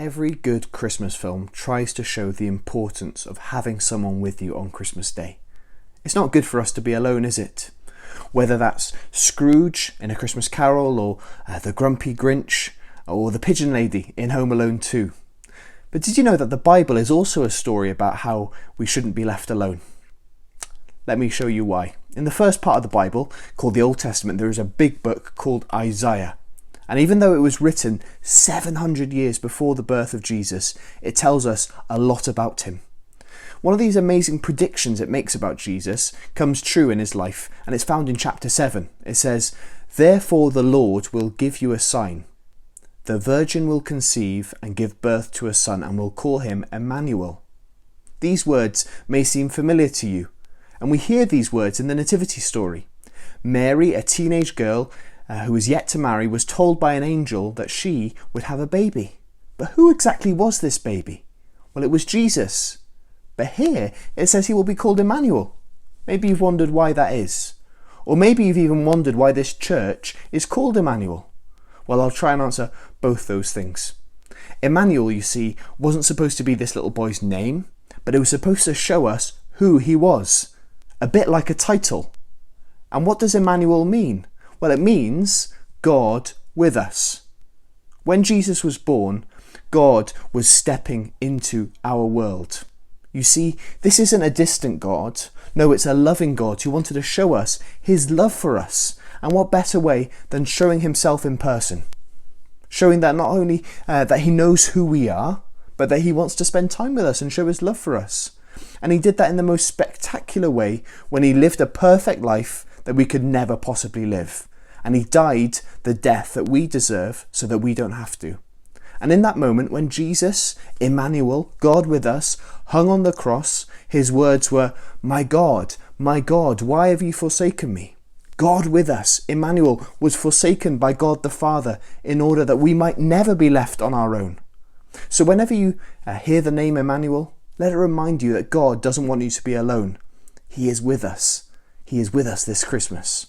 every good Christmas film tries to show the importance of having someone with you on Christmas Day. It's not good for us to be alone, is it? Whether that's Scrooge in A Christmas Carol, or the Grumpy Grinch, or the Pigeon Lady in Home Alone 2. But did you know that the Bible is also a story about how we shouldn't be left alone? Let me show you why. In the first part of the Bible, called the Old Testament, there is a big book called Isaiah. And even though it was written 700 years before the birth of Jesus, it tells us a lot about him. One of these amazing predictions it makes about Jesus comes true in his life, and it's found in chapter 7. It says, "Therefore the Lord will give you a sign. The virgin will conceive and give birth to a son, and will call him Emmanuel." These words may seem familiar to you, and we hear these words in the Nativity story. Mary, a teenage girl who was yet to marry, was told by an angel that she would have a baby. But who exactly was this baby? Well, it was Jesus. But here it says he will be called Emmanuel. Maybe you've wondered why that is. Or maybe you've even wondered why this church is called Emmanuel. Well, I'll try and answer both those things. Emmanuel, you see, wasn't supposed to be this little boy's name, but it was supposed to show us who he was. A bit like a title. And what does Emmanuel mean? Well, it means God with us. When Jesus was born, God was stepping into our world. You see, this isn't a distant God. No, it's a loving God who wanted to show us his love for us. And what better way than showing himself in person? Showing that not only that he knows who we are, but that he wants to spend time with us and show his love for us. And he did that in the most spectacular way when he lived a perfect life that we could never possibly live. And he died the death that we deserve so that we don't have to. And in that moment when Jesus, Emmanuel, God with us, hung on the cross, his words were, my God, why have you forsaken me?" God with us, Emmanuel, was forsaken by God the Father in order that we might never be left on our own. So whenever you hear the name Emmanuel, let it remind you that God doesn't want you to be alone. He is with us. He is with us this Christmas.